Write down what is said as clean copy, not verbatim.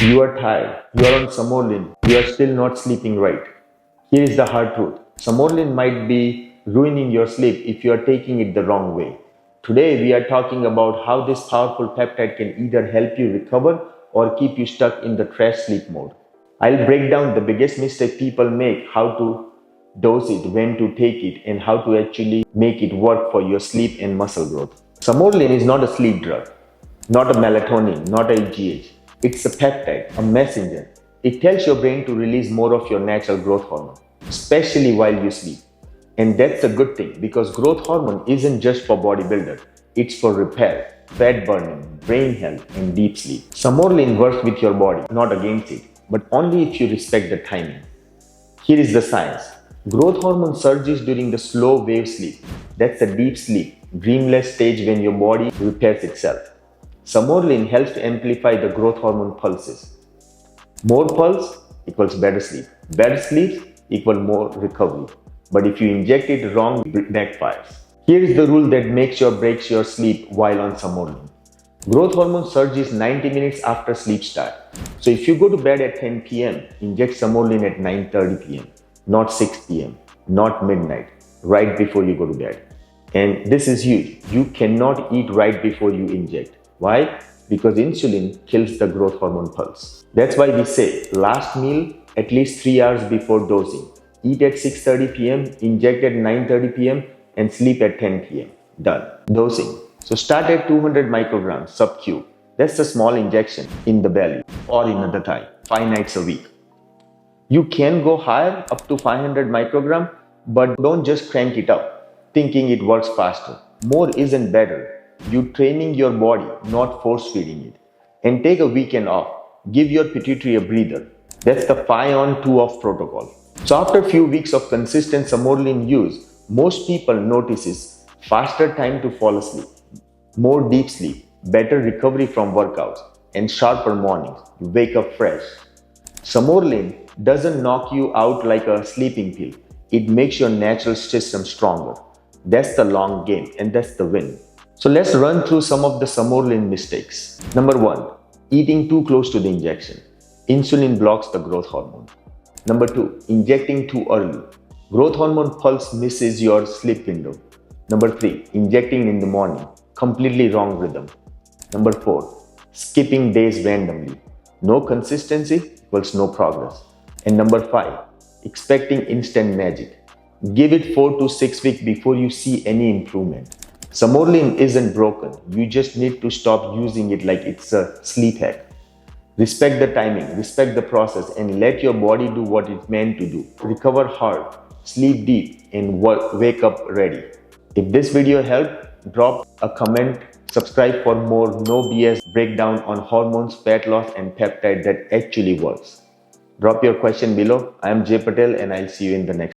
You are tired, you are on Sermorelin, you are still not sleeping right. Here is the hard truth. Sermorelin might be ruining your sleep if you are taking it the wrong way. Today we are talking about how this powerful peptide can either help you recover or keep you stuck in the trash sleep mode. I'll break down the biggest mistake people make, how to dose it, when to take it, and how to actually make it work for your sleep and muscle growth. Sermorelin is not a sleep drug, not a melatonin, not a EGH. It's a peptide, a messenger. It tells your brain to release more of your natural growth hormone, especially while you sleep. And that's a good thing because growth hormone isn't just for bodybuilders. It's for repair, fat burning, brain health, and deep sleep. Sermorelin works with your body, not against it, but only if you respect the timing. Here is the science. Growth hormone surges during the slow wave sleep. That's a deep sleep, dreamless stage when your body repairs itself. Sermorelin helps to amplify the growth hormone pulses. More pulse equals better sleep. Better sleep equals more recovery. But if you inject it wrong, it backfires. Here is the rule that makes or breaks your sleep while on Sermorelin. Growth hormone surges 90 minutes after sleep start. So if you go to bed at 10 p.m., inject Sermorelin at 9:30 p.m., not 6 p.m., not midnight, right before you go to bed. And this is huge. You cannot eat right before you inject. Why? Because insulin kills the growth hormone pulse. That's why we say last meal at least 3 hours before dosing. Eat at 6:30 p.m., inject at 9:30 p.m. and sleep at 10 p.m. Done. Dosing. So start at 200 micrograms sub-Q. That's a small injection in the belly or in the thigh, 5 nights a week. You can go higher up to 500 microgram, but don't just crank it up, thinking it works faster. More isn't better. You're training your body, not force feeding it. And take a weekend off. Give your pituitary a breather. That's the 5 on 2 off protocol. So after a few weeks of consistent Sermorelin use, most people notices faster time to fall asleep, more deep sleep, better recovery from workouts, and sharper mornings. You wake up fresh. Sermorelin doesn't knock you out like a sleeping pill. It makes your natural system stronger. That's the long game and that's the win. So let's run through some of the Sermorelin mistakes. Number 1, eating too close to the injection. Insulin blocks the growth hormone. Number 2, injecting too early. Growth hormone pulse misses your sleep window. Number 3, injecting in the morning. Completely wrong rhythm. Number 4, skipping days randomly. No consistency equals no progress. And number 5, expecting instant magic. Give it 4 to 6 weeks before you see any improvement. Sermorelin isn't broken. You just need to stop using it like it's a sleep hack. Respect the timing, respect the process, and let your body do what it's meant to do. Recover hard, sleep deep, and wake up ready. If this video helped, drop a comment, subscribe for more no BS breakdown on hormones, fat loss, and peptide that actually works. Drop your question below. I am Jay Patel and I'll see you in the next